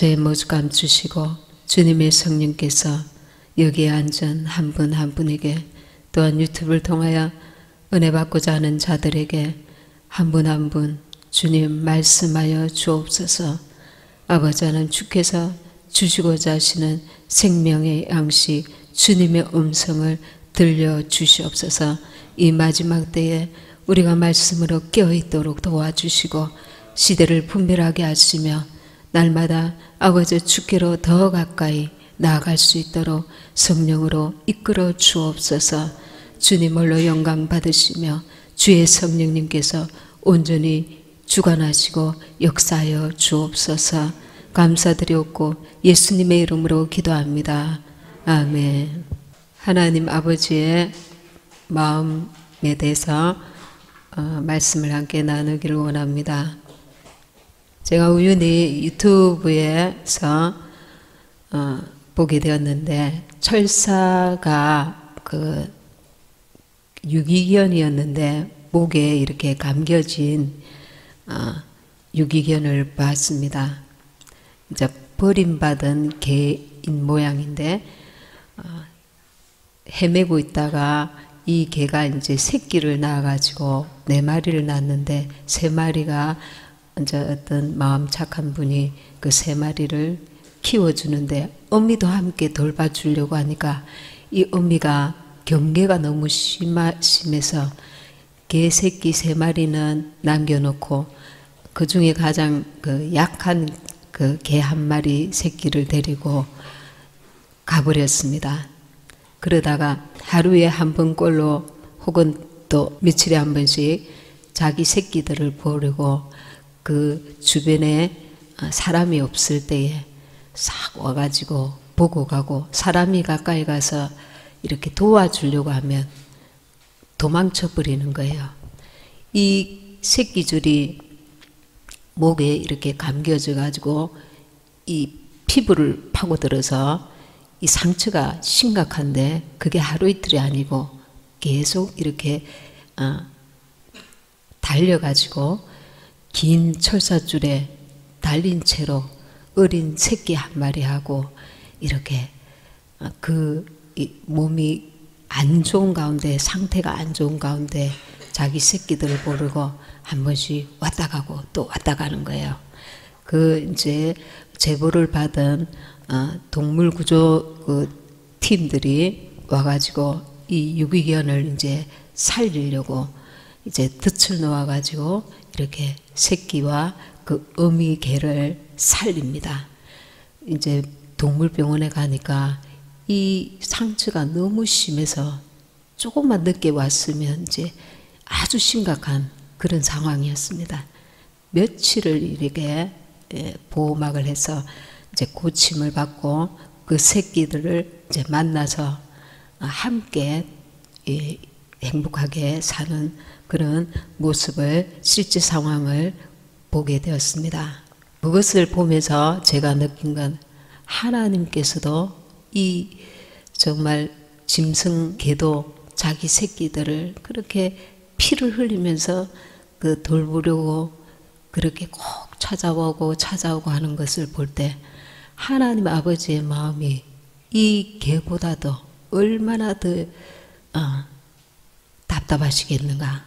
제 모습 감추시고 주님의 성령께서 여기에 앉은 한 분 한 분에게 또한 유튜브를 통하여 은혜 받고자 하는 자들에게 한 분 한 분 주님 말씀하여 주옵소서. 아버지 하나님 주께서 주시고자 하시는 생명의 양식 주님의 음성을 들려주시옵소서. 이 마지막 때에 우리가 말씀으로 깨어있도록 도와주시고 시대를 분별하게 하시며 날마다 아버지 주께로 더 가까이 나아갈 수 있도록 성령으로 이끌어 주옵소서. 주님 홀로 영광 받으시며 주의 성령님께서 온전히 주관하시고 역사하여 주옵소서. 감사드리옵고 예수님의 이름으로 기도합니다. 아멘. 하나님 아버지의 마음에 대해서 말씀을 함께 나누기를 원합니다. 제가 우연히 유튜브에서 보게 되었는데 철사가 그 유기견이었는데 목에 이렇게 감겨진 유기견을 봤습니다. 이제 버림받은 개인 모양인데 헤매고 있다가 이 개가 이제 새끼를 낳아가지고 4마리를 낳았는데 3마리가 이제 어떤 마음 착한 분이 그 3마리를 키워주는데 어미도 함께 돌봐주려고 하니까 이 어미가 경계가 너무 심해서 개 새끼 3마리는 남겨놓고 그 중에 가장 그 약한 그 개 1마리 새끼를 데리고 가버렸습니다. 그러다가 하루에 한 번꼴로 혹은 또 며칠에 한 번씩 자기 새끼들을 보려고 그 주변에 사람이 없을 때에 싹 와가지고 보고 가고 사람이 가까이 가서 이렇게 도와주려고 하면 도망쳐 버리는 거예요. 이 새끼줄이 목에 이렇게 감겨져 가지고 이 피부를 파고들어서 이 상처가 심각한데 그게 하루 이틀이 아니고 계속 이렇게 달려가지고 긴 철사줄에 달린 채로 어린 새끼 1마리하고 이렇게 그 몸이 안 좋은 가운데 상태가 안 좋은 가운데 자기 새끼들을 보려고 한 번씩 왔다 가고 또 왔다 가는 거예요. 그 이제 제보를 받은 동물구조 그 팀들이 와가지고 이 유기견을 이제 살리려고 이제 덫을 놓아가지고 이렇게 새끼와 그 어미 개를 살립니다. 이제 동물병원에 가니까 이 상처가 너무 심해서 조금만 늦게 왔으면 이제 아주 심각한 그런 상황이었습니다. 며칠을 이렇게 보호막을 해서 이제 고침을 받고 그 새끼들을 이제 만나서 함께 행복하게 사는 그런 모습을 실제 상황을 보게 되었습니다. 그것을 보면서 제가 느낀 건 하나님께서도 이 정말 짐승개도 자기 새끼들을 그렇게 피를 흘리면서 그 돌보려고 그렇게 꼭 찾아오고 하는 것을 볼 때 하나님 아버지의 마음이 이 개보다도 얼마나 더 답답하시겠는가.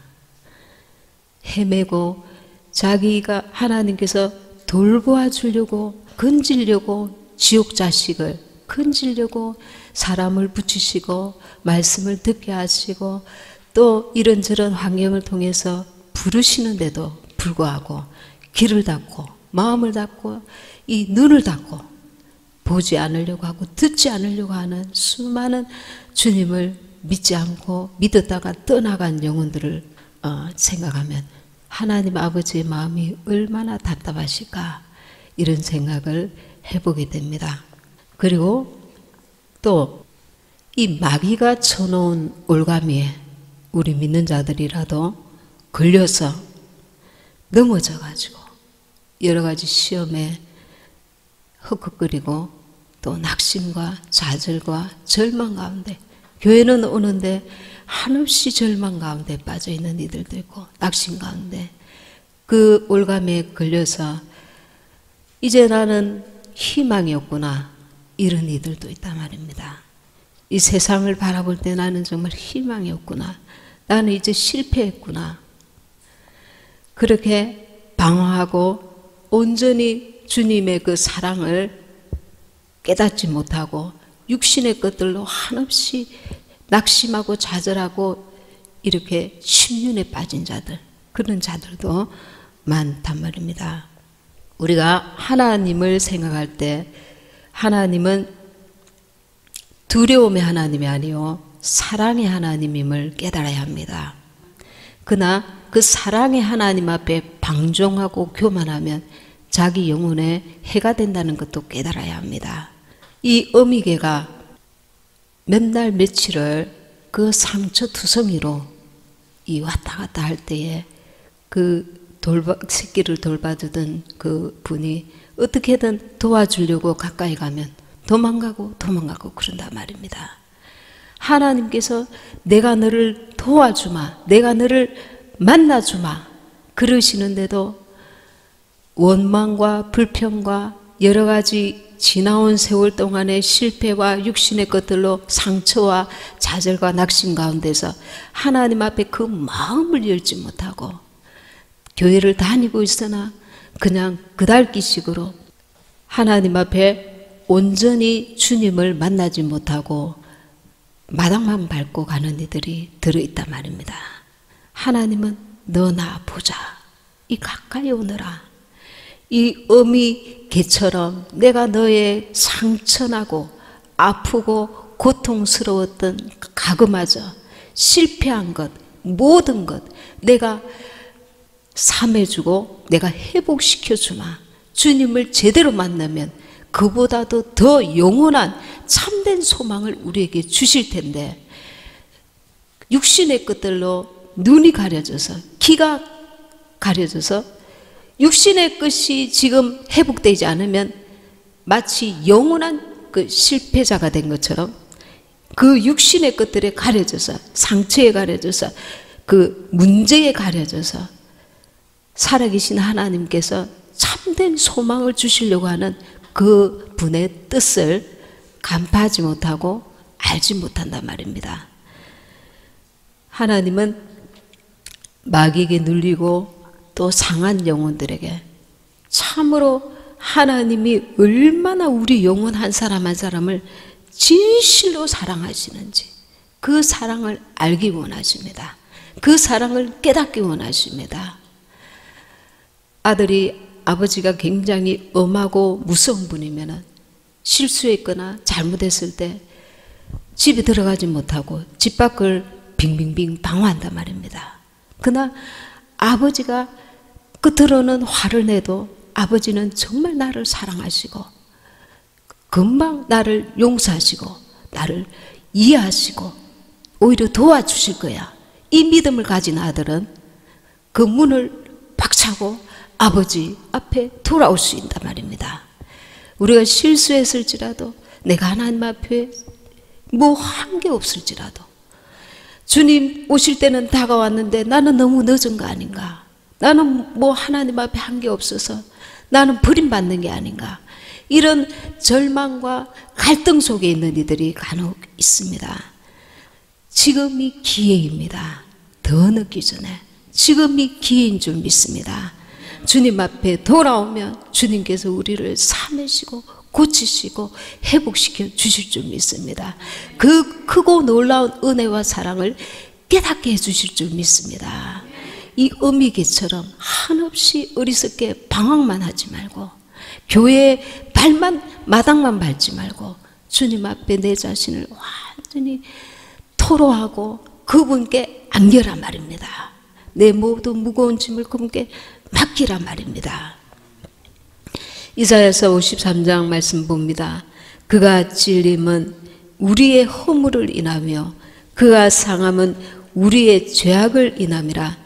헤매고 자기가 하나님께서 돌보아 주려고 건지려고 지옥 자식을 건지려고 사람을 붙이시고 말씀을 듣게 하시고 또 이런저런 환경을 통해서 부르시는데도 불구하고 귀를 닫고 마음을 닫고 이 눈을 닫고 보지 않으려고 하고 듣지 않으려고 하는 수많은 주님을 믿지 않고 믿었다가 떠나간 영혼들을 생각하면 하나님 아버지의 마음이 얼마나 답답하실까 이런 생각을 해보게 됩니다. 그리고 또 이 마귀가 쳐놓은 올가미에 우리 믿는 자들이라도 걸려서 넘어져 가지고 여러 가지 시험에 흑흑거리고 또 낙심과 좌절과 절망 가운데 교회는 오는데 한없이 절망 가운데 빠져있는 이들도 있고 낙심 가운데 그 올가미에 걸려서 이제 나는 희망이 없구나, 이런 이들도 있단 말입니다. 이 세상을 바라볼 때 나는 정말 희망이 없구나, 나는 이제 실패했구나, 그렇게 방황하고 온전히 주님의 그 사랑을 깨닫지 못하고 육신의 것들로 한없이 낙심하고 좌절하고 이렇게 심륜에 빠진 자들, 그런 자들도 많단 말입니다. 우리가 하나님을 생각할 때 하나님은 두려움의 하나님이 아니요 사랑의 하나님임을 깨달아야 합니다. 그러나 그 사랑의 하나님 앞에 방종하고 교만하면 자기 영혼에 해가 된다는 것도 깨달아야 합니다. 이 어미개가 몇 날 며칠을 그 상처투성이로 이 왔다 갔다 할 때에 그 새끼를 돌봐주던 그 분이 어떻게든 도와주려고 가까이 가면 도망가고 그런단 말입니다. 하나님께서 내가 너를 도와주마, 내가 너를 만나주마 그러시는데도 원망과 불평과 여러 가지 지나온 세월 동안의 실패와 육신의 것들로 상처와 좌절과 낙심 가운데서 하나님 앞에 그 마음을 열지 못하고 교회를 다니고 있으나 그냥 그달기식으로 하나님 앞에 온전히 주님을 만나지 못하고 마당만 밟고 가는 이들이 들어있단 말입니다. 하나님은 너 나 보자, 이 가까이 오너라, 이 어미 개처럼 내가 너의 상처나고 아프고 고통스러웠던 가그마저 실패한 것 모든 것 내가 삼해주고 내가 회복시켜주마. 주님을 제대로 만나면 그보다도 더 영원한 참된 소망을 우리에게 주실 텐데 육신의 것들로 눈이 가려져서 귀가 가려져서 육신의 것이 지금 회복되지 않으면 마치 영원한 그 실패자가 된 것처럼 그 육신의 것들에 가려져서 상처에 가려져서 그 문제에 가려져서 살아계신 하나님께서 참된 소망을 주시려고 하는 그 분의 뜻을 간파하지 못하고 알지 못한단 말입니다. 하나님은 마귀에게 눌리고 또 상한 영혼들에게 참으로 하나님이 얼마나 우리 영혼 한 사람 한 사람을 진실로 사랑하시는지 그 사랑을 알기 원하십니다. 그 사랑을 깨닫기 원하십니다. 아들이 아버지가 굉장히 엄하고 무서운 분이면 실수했거나 잘못했을 때 집에 들어가지 못하고 집 밖을 빙빙빙 방황한단 말입니다. 그러나 아버지가 끝으로는 화를 내도 아버지는 정말 나를 사랑하시고 금방 나를 용서하시고 나를 이해하시고 오히려 도와주실 거야. 이 믿음을 가진 아들은 그 문을 박차고 아버지 앞에 돌아올 수 있단 말입니다. 우리가 실수했을지라도 내가 하나님 앞에 뭐 한 게 없을지라도 주님 오실 때는 다가왔는데 나는 너무 늦은 거 아닌가, 나는 뭐 하나님 앞에 한 게 없어서 나는 버림받는 게 아닌가, 이런 절망과 갈등 속에 있는 이들이 간혹 있습니다. 지금이 기회입니다. 더 늦기 전에 지금이 기회인 줄 믿습니다. 주님 앞에 돌아오면 주님께서 우리를 삼으시고 고치시고 회복시켜 주실 줄 믿습니다. 그 크고 놀라운 은혜와 사랑을 깨닫게 해주실 줄 믿습니다. 이 어미개처럼 한없이 어리석게 방황만 하지 말고 교회에 마당만 밟지 말고 주님 앞에 내 자신을 완전히 토로하고 그분께 안겨란 말입니다. 내 모든 무거운 짐을 그분께 맡기란 말입니다. 이사야서 53장 말씀 봅니다. 그가 찔림은 우리의 허물을 인하며 그가 상함은 우리의 죄악을 인함이라.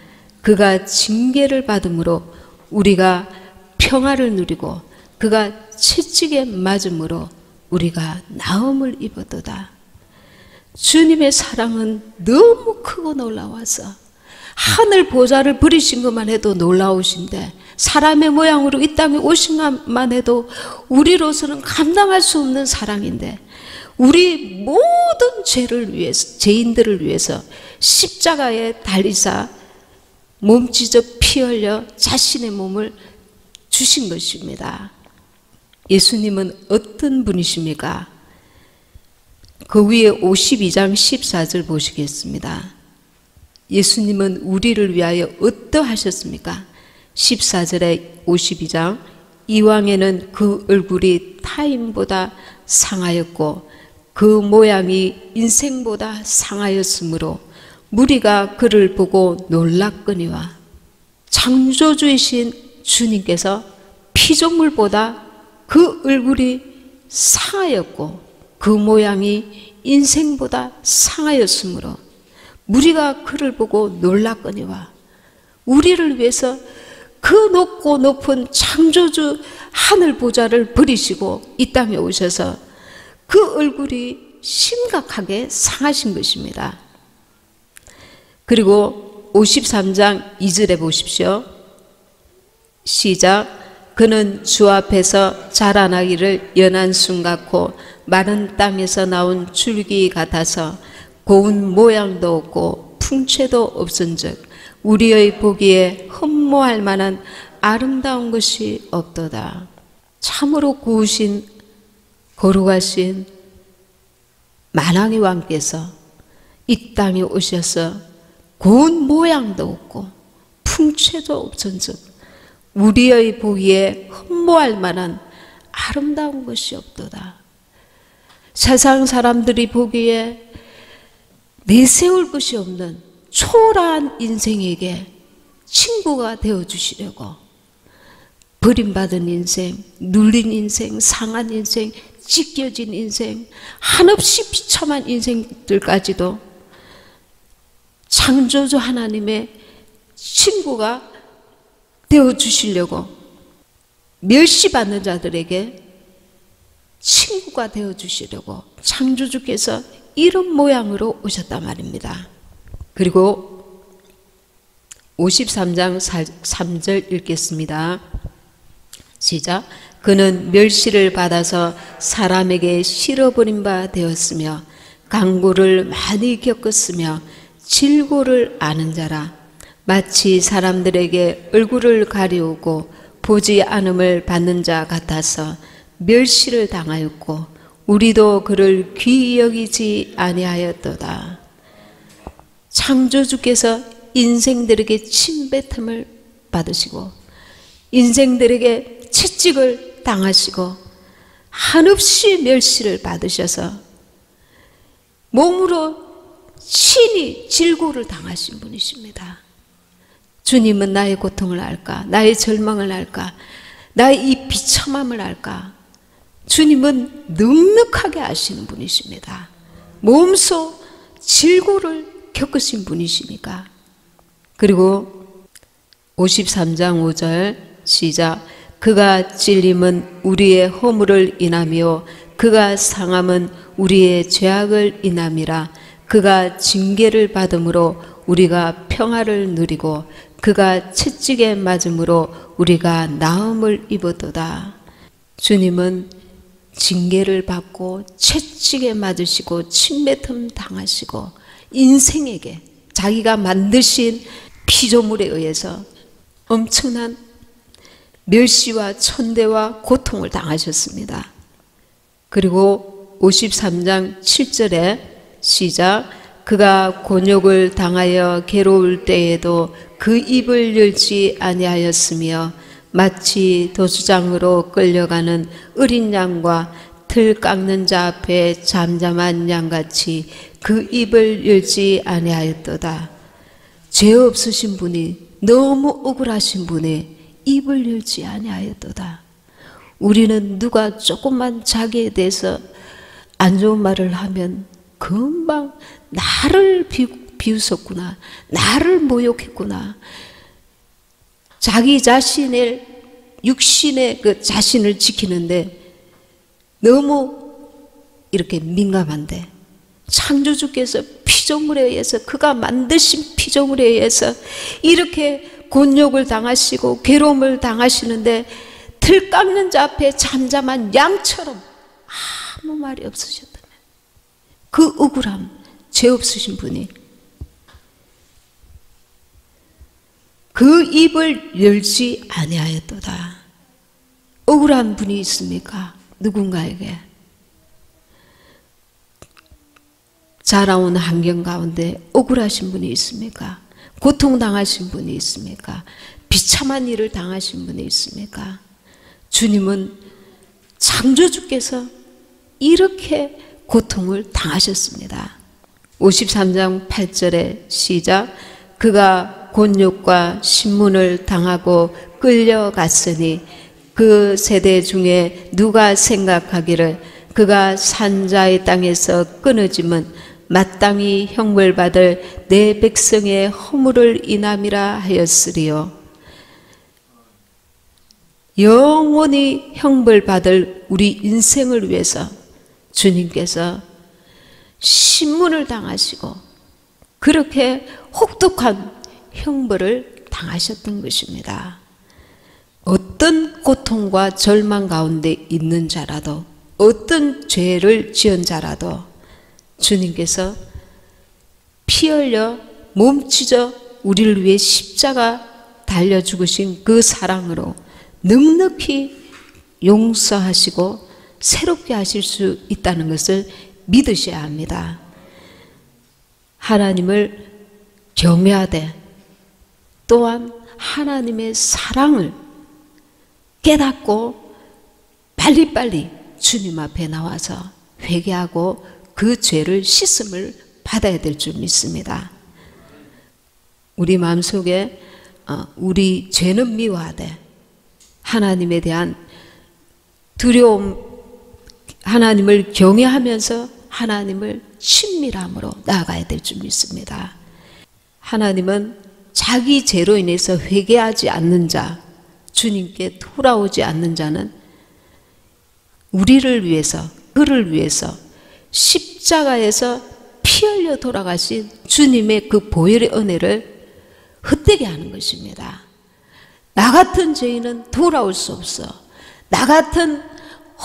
그가 징계를 받음으로 우리가 평화를 누리고 그가 채찍에 맞음으로 우리가 나음을 입었도다. 주님의 사랑은 너무 크고 놀라워서 하늘 보좌를 버리신 것만 해도 놀라우신데 사람의 모양으로 이 땅에 오신 것만 해도 우리로서는 감당할 수 없는 사랑인데, 우리 모든 죄를 위해서, 죄인들을 위해서 십자가에 달리사 몸 찢어 피 흘려 자신의 몸을 주신 것입니다. 예수님은 어떤 분이십니까? 그 위에 52장 14절 보시겠습니다. 예수님은 우리를 위하여 어떠하셨습니까? 14절에 52장, 이왕에는 그 얼굴이 타인보다 상하였고 그 모양이 인생보다 상하였으므로 무리가 그를 보고 놀랐거니와, 창조주이신 주님께서 피조물보다 그 얼굴이 상하였고 그 모양이 인생보다 상하였으므로 무리가 그를 보고 놀랐거니와, 우리를 위해서 그 높고 높은 창조주 하늘 보좌를 버리시고 이 땅에 오셔서 그 얼굴이 심각하게 상하신 것입니다. 그리고 53장 2절에 보십시오. 시작. 그는 주 앞에서 자라나기를 연한 순 같고 마른 땅에서 나온 줄기 같아서 고운 모양도 없고 풍채도 없은즉 우리의 보기에 흠모할 만한 아름다운 것이 없도다. 참으로 고우신 거룩하신 만왕의 왕께서 이 땅에 오셔서 고운 모양도 없고 풍채도 없은즉 우리의 보기에 흠모할 만한 아름다운 것이 없도다. 세상 사람들이 보기에 내세울 것이 없는 초라한 인생에게 친구가 되어주시려고 버림받은 인생, 눌린 인생, 상한 인생, 찢겨진 인생, 한없이 비참한 인생들까지도 창조주 하나님의 친구가 되어주시려고 멸시받는 자들에게 친구가 되어주시려고 창조주께서 이런 모양으로 오셨단 말입니다. 그리고 53장 3절 읽겠습니다. 시작. 그는 멸시를 받아서 사람에게 실어버린 바 되었으며 강고를 많이 겪었으며 질고를 아는 자라. 마치 사람들에게 얼굴을 가리우고 보지 않음을 받는 자 같아서 멸시를 당하였고 우리도 그를 귀히 여기지 아니하였도다. 창조주께서 인생들에게 침뱉음을 받으시고 인생들에게 채찍을 당하시고 한없이 멸시를 받으셔서 몸으로 친히 질고를 당하신 분이십니다. 주님은 나의 고통을 알까? 나의 절망을 알까? 나의 이 비참함을 알까? 주님은 넉넉하게 아시는 분이십니다. 몸소 질고를 겪으신 분이시니까. 그리고 53장 5절 시작. 그가 찔림은 우리의 허물을 인하며 그가 상함은 우리의 죄악을 인함이라. 그가 징계를 받음으로 우리가 평화를 누리고 그가 채찍에 맞음으로 우리가 나음을 입었도다. 주님은 징계를 받고 채찍에 맞으시고 침뱉음 당하시고 인생에게 자기가 만드신 피조물에 의해서 엄청난 멸시와 천대와 고통을 당하셨습니다. 그리고 53장 7절에 시작. 그가 곤욕을 당하여 괴로울 때에도 그 입을 열지 아니하였으며 마치 도수장으로 끌려가는 어린 양과 틀 깎는 자 앞에 잠잠한 양같이 그 입을 열지 아니하였도다. 죄 없으신 분이, 너무 억울하신 분이 입을 열지 아니하였도다. 우리는 누가 조금만 자기에 대해서 안 좋은 말을 하면 금방 나를 비웃었구나, 나를 모욕했구나, 자기 자신의 육신의 그 자신을 지키는데 너무 이렇게 민감한데, 창조주께서 피조물에 의해서, 그가 만드신 피조물에 의해서 이렇게 곤욕을 당하시고 괴로움을 당하시는데 틀 깎는 자 앞에 잠잠한 양처럼 아무 말이 없으셨다면, 그 억울함, 죄 없으신 분이 그 입을 열지 아니하였도다. 억울한 분이 있습니까? 누군가에게 자라온 환경 가운데 억울하신 분이 있습니까? 고통당하신 분이 있습니까? 비참한 일을 당하신 분이 있습니까? 주님은 창조주께서 이렇게 고통을 당하셨습니다. 53장 8절에 시작. 그가 곤욕과 신문을 당하고 끌려갔으니 그 세대 중에 누가 생각하기를 그가 산자의 땅에서 끊어짐은 마땅히 형벌받을 내 백성의 허물을 인함이라 하였으리요. 영원히 형벌받을 우리 인생을 위해서 주님께서 신문을 당하시고 그렇게 혹독한 형벌을 당하셨던 것입니다. 어떤 고통과 절망 가운데 있는 자라도, 어떤 죄를 지은 자라도 주님께서 피 흘려 몸 찢어 우리를 위해 십자가 달려 죽으신 그 사랑으로 넉넉히 용서하시고 새롭게 하실 수 있다는 것을 믿으셔야 합니다. 하나님을 경외하되 또한 하나님의 사랑을 깨닫고 빨리빨리 주님 앞에 나와서 회개하고 그 죄를 씻음을 받아야 될 줄 믿습니다. 우리 마음속에 우리 죄는 미워하되 하나님에 대한 두려움, 하나님을 경외하면서 하나님을 친밀함으로 나아가야 될 줄 믿습니다. 하나님은 자기 죄로 인해서 회개하지 않는 자, 주님께 돌아오지 않는 자는 우리를 위해서, 그를 위해서 십자가에서 피 흘려 돌아가신 주님의 그 보혈의 은혜를 헛되게 하는 것입니다. 나 같은 죄인은 돌아올 수 없어. 나 같은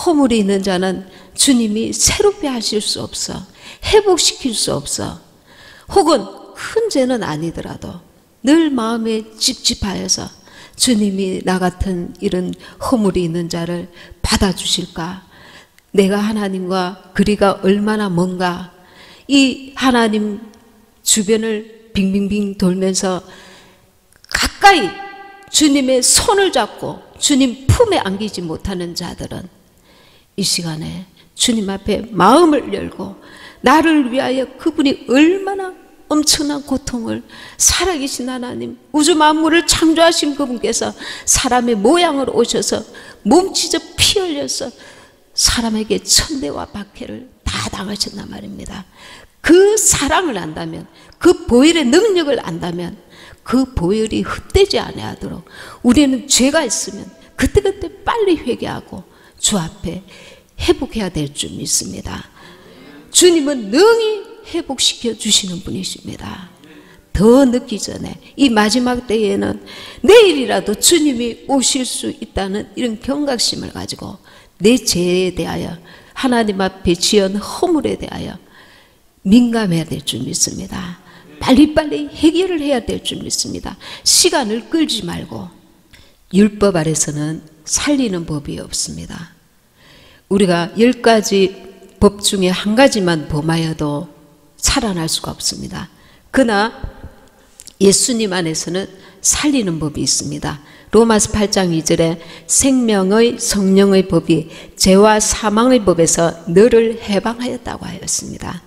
허물이 있는 자는 주님이 새롭게 하실 수 없어. 회복시킬 수 없어. 혹은 큰 죄는 아니더라도 늘 마음에 찝찝하여서 주님이 나 같은 이런 허물이 있는 자를 받아주실까? 내가 하나님과 거리가 얼마나 먼가? 이 하나님 주변을 빙빙빙 돌면서 가까이 주님의 손을 잡고 주님 품에 안기지 못하는 자들은 이 시간에 주님 앞에 마음을 열고 나를 위하여 그분이 얼마나 엄청난 고통을, 살아계신 하나님, 우주 만물을 창조하신 그분께서 사람의 모양으로 오셔서 몸치져 피 흘려서 사람에게 천대와 박해를 다 당하셨단 말입니다. 그 사랑을 안다면, 그 보혈의 능력을 안다면 그 보혈이 헛되지 아니하도록 우리는 죄가 있으면 그때그때 빨리 회개하고 주 앞에 회복해야 될 줄 믿습니다. 주님은 능히 회복시켜 주시는 분이십니다. 더 늦기 전에, 이 마지막 때에는 내일이라도 주님이 오실 수 있다는 이런 경각심을 가지고 내 죄에 대하여, 하나님 앞에 지은 허물에 대하여 민감해야 될 줄 믿습니다. 빨리빨리 해결을 해야 될 줄 믿습니다. 시간을 끌지 말고. 율법 아래서는 살리는 법이 없습니다. 우리가 10가지 법 중에 한 가지만 범하여도 살아날 수가 없습니다. 그러나 예수님 안에서는 살리는 법이 있습니다. 로마서 8장 2절에 생명의 성령의 법이 죄와 사망의 법에서 너를 해방하였다고 하였습니다.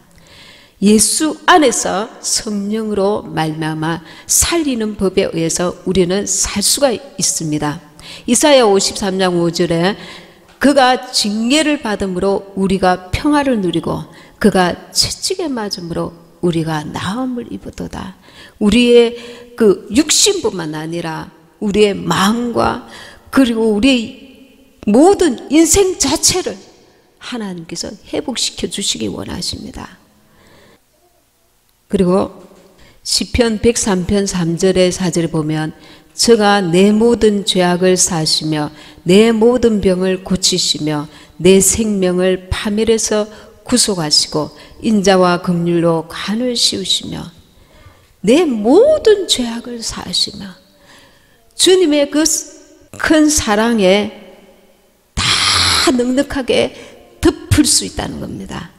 예수 안에서 성령으로 말미암아 살리는 법에 의해서 우리는 살 수가 있습니다. 이사야 53장 5절에 그가 징계를 받음으로 우리가 평화를 누리고 그가 채찍에 맞음으로 우리가 나음을 입었도다. 우리의 그 육신뿐만 아니라 우리의 마음과 그리고 우리의 모든 인생 자체를 하나님께서 회복시켜 주시기 원하십니다. 그리고 시편 103편 3절의 4절에 보면 저가 내 모든 죄악을 사하시며 내 모든 병을 고치시며 내 생명을 파멸에서 구속하시고 인자와 긍휼로 간을 씌우시며 내 모든 죄악을 사하시며 주님의 그 큰 사랑에 다 넉넉하게 덮을 수 있다는 겁니다.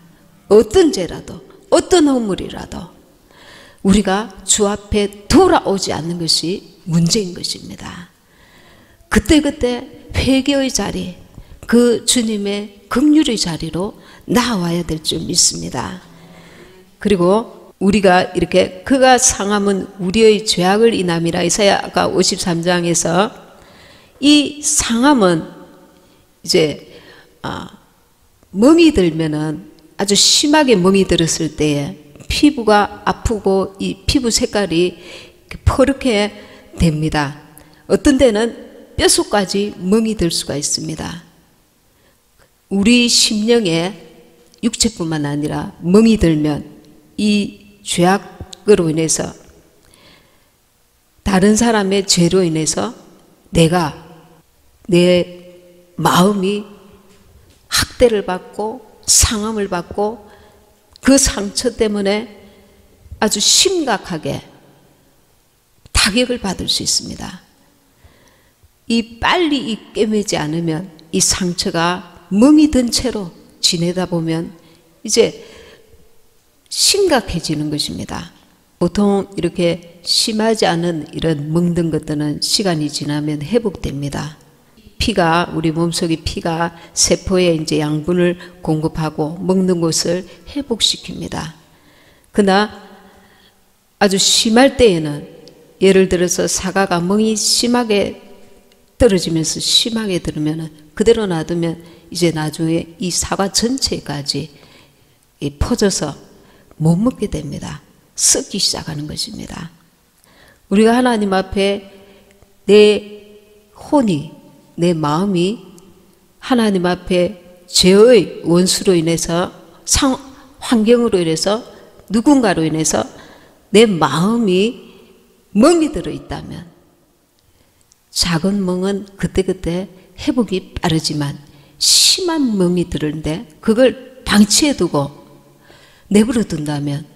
어떤 죄라도 어떤 허물이라도 우리가 주 앞에 돌아오지 않는 것이 문제인 것입니다. 그때그때 회개의 자리, 그 주님의 긍휼의 자리로 나와야 될 줄 믿습니다. 그리고 우리가 이렇게 그가 상함은 우리의 죄악을 인함이라 이사야가 53장에서 이 상함은 이제 멍이 들면은 아주 심하게 멍이 들었을 때에 피부가 아프고 이 피부 색깔이 퍼렇게 됩니다. 어떤 데는 뼛속까지 멍이 들 수가 있습니다. 우리 심령에 육체뿐만 아니라 멍이 들면 이 죄악으로 인해서 다른 사람의 죄로 인해서 내 마음이 학대를 받고 상함을 받고 그 상처 때문에 아주 심각하게 타격을 받을 수 있습니다. 빨리 꿰매지 않으면 이 상처가 멍이 든 채로 지내다 보면 이제 심각해지는 것입니다. 보통 이렇게 심하지 않은 이런 멍든 것들은 시간이 지나면 회복됩니다. 우리 몸속의 피가 세포에 이제 양분을 공급하고 먹는 곳을 회복시킵니다. 그러나 아주 심할 때에는 예를 들어서 사과가 멍이 심하게 떨어지면서 심하게 들으면 그대로 놔두면 이제 나중에 이 사과 전체까지 퍼져서 못 먹게 됩니다. 썩기 시작하는 것입니다. 우리가 하나님 앞에 내 혼이 내 마음이 하나님 앞에 죄의 원수로 인해서 환경으로 인해서 누군가로 인해서 내 마음이 멍이 들어 있다면 작은 멍은 그때그때 회복이 빠르지만 심한 멍이 들는데 그걸 방치해 두고 내버려 둔다면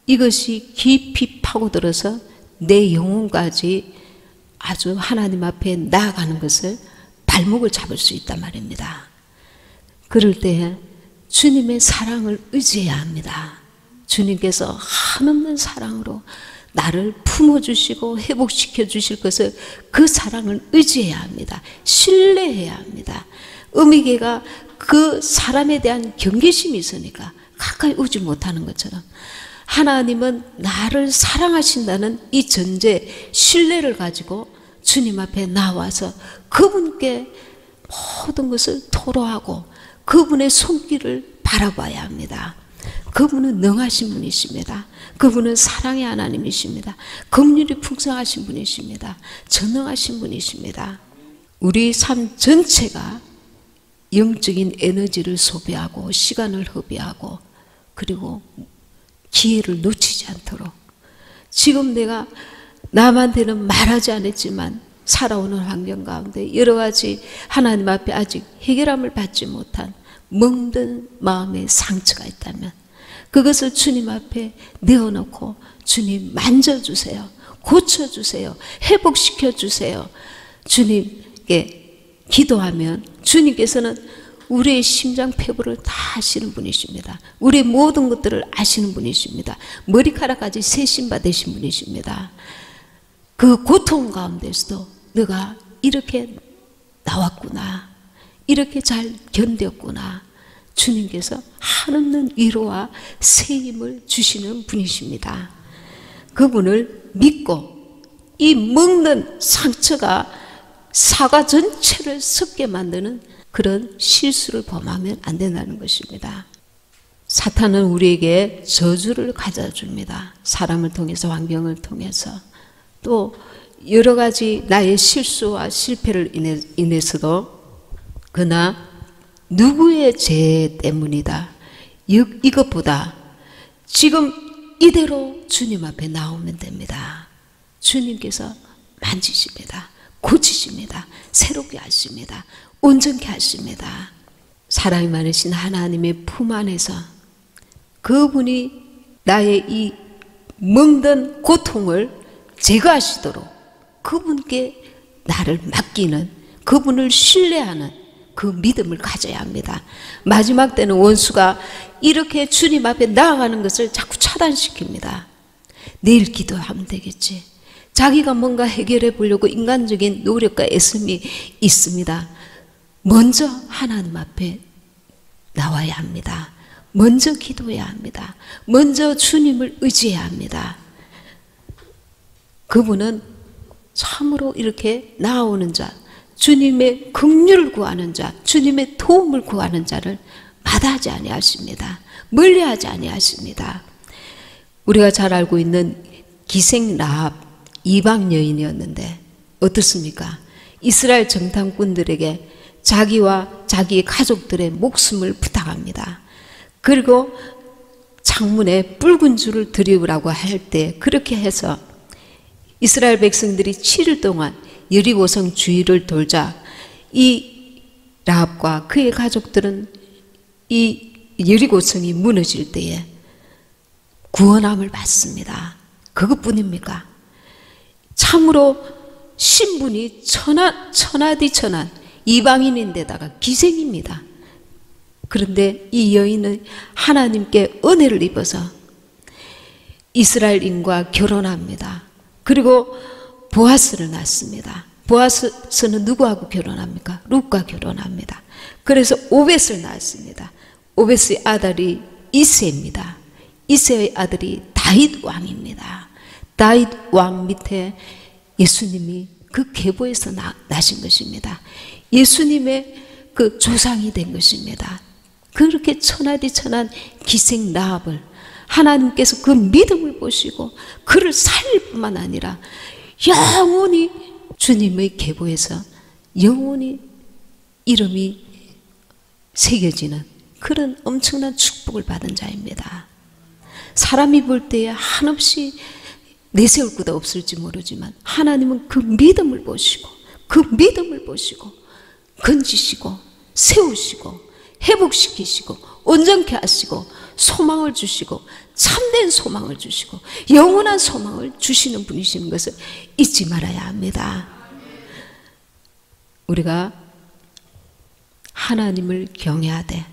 이것이 깊이 파고들어서 내 영혼까지 아주 하나님 앞에 나아가는 것을 발목을 잡을 수 있단 말입니다. 그럴 때 주님의 사랑을 의지해야 합니다. 주님께서 한없는 사랑으로 나를 품어주시고 회복시켜 주실 것을 그 사랑을 의지해야 합니다. 신뢰해야 합니다. 어미개가 그 사람에 대한 경계심이 있으니까 가까이 오지 못하는 것처럼 하나님은 나를 사랑하신다는 이 전제 신뢰를 가지고 주님 앞에 나와서 그분께 모든 것을 토로하고 그분의 손길을 바라봐야 합니다. 그분은 능하신 분이십니다. 그분은 사랑의 하나님이십니다. 긍휼이 풍성하신 분이십니다. 전능하신 분이십니다. 우리 삶 전체가 영적인 에너지를 소비하고 시간을 허비하고 그리고 기회를 놓치지 않도록 지금 내가 남한테는 말하지 않았지만 살아오는 환경 가운데 여러 가지 하나님 앞에 아직 해결함을 받지 못한 멍든 마음의 상처가 있다면 그것을 주님 앞에 내어놓고 주님 만져주세요. 고쳐주세요. 회복시켜주세요. 주님께 기도하면 주님께서는 우리의 심장폐부를 다 아시는 분이십니다. 우리의 모든 것들을 아시는 분이십니다. 머리카락까지 세심바 되신 분이십니다. 그 고통 가운데서도 내가 이렇게 나왔구나, 이렇게 잘 견뎠구나, 주님께서 한없는 위로와 새 힘을 주시는 분이십니다. 그분을 믿고 이 먹는 상처가 사과 전체를 썩게 만드는 그런 실수를 범하면 안 된다는 것입니다. 사탄은 우리에게 저주를 가져줍니다. 사람을 통해서, 환경을 통해서, 또 여러 가지 나의 실수와 실패를 인해서도, 그러나 누구의 죄 때문이다, 이것보다 지금 이대로 주님 앞에 나오면 됩니다. 주님께서 만지십니다. 고치십니다. 새롭게 하십니다. 온전케 하십니다. 사랑이 많으신 하나님의 품 안에서 그분이 나의 이 멍든 고통을 제거하시도록 그분께 나를 맡기는, 그분을 신뢰하는 그 믿음을 가져야 합니다. 마지막 때는 원수가 이렇게 주님 앞에 나아가는 것을 자꾸 차단시킵니다. 내일 기도하면 되겠지. 자기가 뭔가 해결해 보려고 인간적인 노력과 애씀이 있습니다. 먼저 하나님 앞에 나와야 합니다. 먼저 기도해야 합니다. 먼저 주님을 의지해야 합니다. 그분은 참으로 이렇게 나아오는 자, 주님의 긍휼을 구하는 자, 주님의 도움을 구하는 자를 마다하지 아니하십니다. 멀리하지 아니하십니다. 우리가 잘 알고 있는 기생 라합, 이방 여인이었는데 어떻습니까? 이스라엘 정탐꾼들에게 자기와 자기의 가족들의 목숨을 부탁합니다. 그리고 창문에 붉은 줄을 들이우라고 할 때 그렇게 해서 이스라엘 백성들이 7일 동안 여리고성 주위를 돌자 이 라합과 그의 가족들은 이 여리고성이 무너질 때에 구원함을 받습니다. 그것뿐입니까? 참으로 신분이 천하디천한 이방인인데다가 기생입니다. 그런데 이 여인은 하나님께 은혜를 입어서 이스라엘인과 결혼합니다. 그리고 보아스를 낳습니다. 보아스는 누구하고 결혼합니까? 룻과 결혼합니다. 그래서 오벳을 낳았습니다. 오벳의 아들이 이새입니다. 이새의 아들이 다윗 왕입니다. 다윗 왕 밑에 예수님이 그 계보에서 나신 것입니다. 예수님의 그 조상이 된 것입니다. 그렇게 천하디천한 기생 라합을 하나님께서 그 믿음을 보시고 그를 살릴 뿐만 아니라 영원히 주님의 계보에서 영원히 이름이 새겨지는 그런 엄청난 축복을 받은 자입니다. 사람이 볼 때에 한없이 내세울 것도 없을지 모르지만 하나님은 그 믿음을 보시고 건지시고 세우시고 회복시키시고 온전케 하시고 소망을 주시고 참된 소망을 주시고 영원한 소망을 주시는 분이신 것을 잊지 말아야 합니다. 우리가 하나님을 경외하되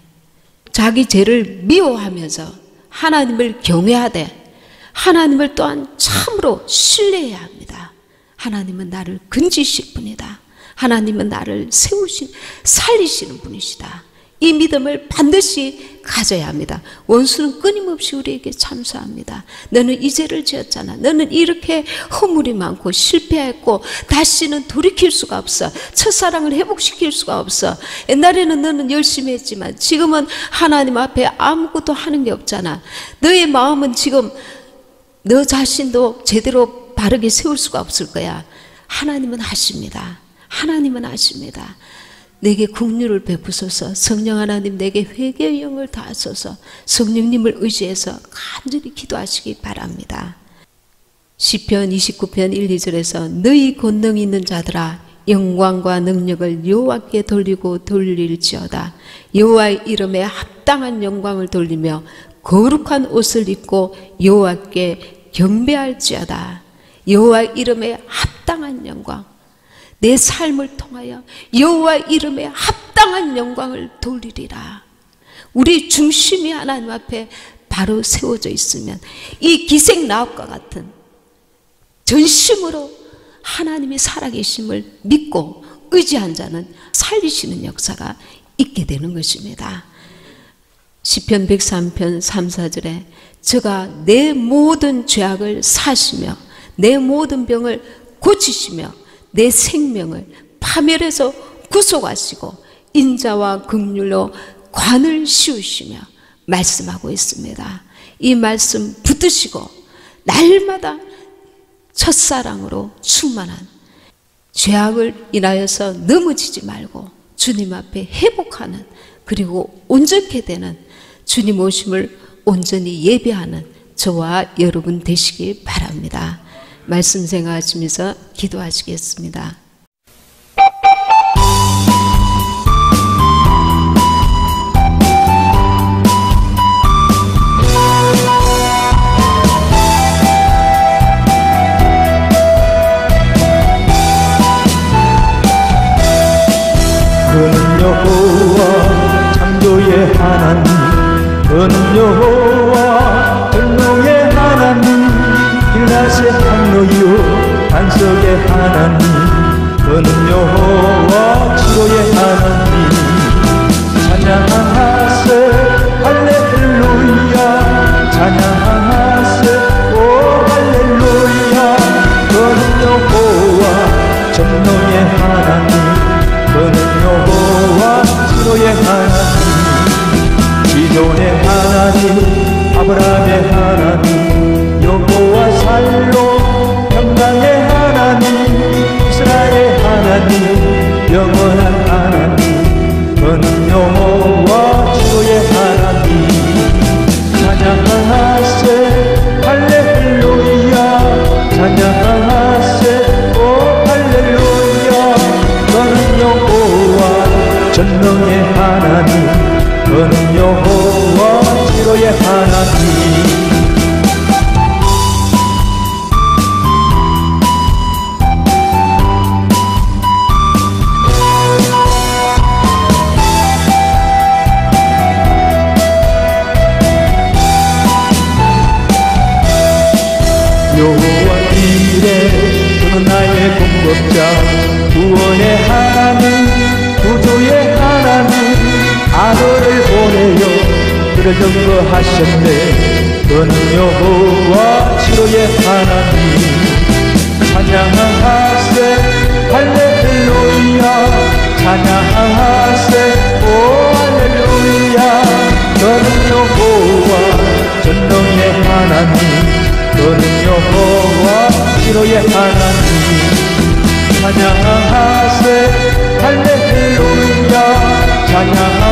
자기 죄를 미워하면서 하나님을 경외하되 하나님을 또한 참으로 신뢰해야 합니다. 하나님은 나를 건지실 분이다. 하나님은 나를 살리시는 분이시다. 이 믿음을 반드시 가져야 합니다. 원수는 끊임없이 우리에게 참수합니다. 너는 이 죄를 지었잖아. 너는 이렇게 허물이 많고 실패했고 다시는 돌이킬 수가 없어. 첫사랑을 회복시킬 수가 없어. 옛날에는 너는 열심히 했지만 지금은 하나님 앞에 아무것도 하는 게 없잖아. 너의 마음은 지금 너 자신도 제대로 바르게 세울 수가 없을 거야. 하나님은 하십니다. 하나님은 하십니다. 내게 긍휼을 베푸소서. 성령 하나님 내게 회개의 영을 다하소서. 성령님을 의지해서 간절히 기도하시기 바랍니다. 시편 29편 1, 2절에서 너희 권능 있는 자들아 영광과 능력을 여호와께 돌리고 돌릴지어다. 여호와의 이름에 합당한 영광을 돌리며 거룩한 옷을 입고 여호와께 경배할지어다. 여호와의 이름에 합당한 영광, 내 삶을 통하여 여호와 이름에 합당한 영광을 돌리리라. 우리 중심이 하나님 앞에 바로 세워져 있으면 이 기생 라합과 같은 전심으로 하나님이 살아계심을 믿고 의지한 자는 살리시는 역사가 있게 되는 것입니다. 시편 103편 3, 4절에 저가 내 모든 죄악을 사시며 내 모든 병을 고치시며 내 생명을 파멸해서 구속하시고 인자와 긍휼로 관을 씌우시며 말씀하고 있습니다. 이 말씀 붙드시고 날마다 첫사랑으로 충만한 죄악을 인하여서 넘어지지 말고 주님 앞에 회복하는 그리고 온전케 되는 주님 오심을 온전히 예배하는 저와 여러분 되시기 바랍니다. 말씀 생각하시면서 기도하시겠습니다. 그는 여호와 창조의 하나님, 그는 여호와 전능의 하나님, 길라세 항로이요 반석의 하나님, 그는 여호와 치료의 하나님. 찬양하세 할렐루야, 찬양하세 오 할렐루야. 그는 여호와 전능의 하나님, 그는 여호와 치료의 하나님, 기존의 하나님, 아브라함의 하나님, 여호와 살로 평강의 하나님, 이스라엘의 하나님, 영원한 하나님, 그는 여호와 치료의 하나님. 찬양하세 할렐루야, 찬양하세 오 할렐루야. 그는 여호와 전능의 하나님, 그는 여호와 치료의 하나님. 여호와 이레, 그는 나의 공급자, 구원의 하나님, 구주의 하나님, 아들을 보내어 그를 증거하셨네. 그는 여호와 치료의 하나님. 찬양하세 할렐루야, 찬양하세 오 할렐루야. 그는 여호와 전능의 하나님, 그는 여호와 치료의 하나님. 찬양하세 할렐루야, 찬양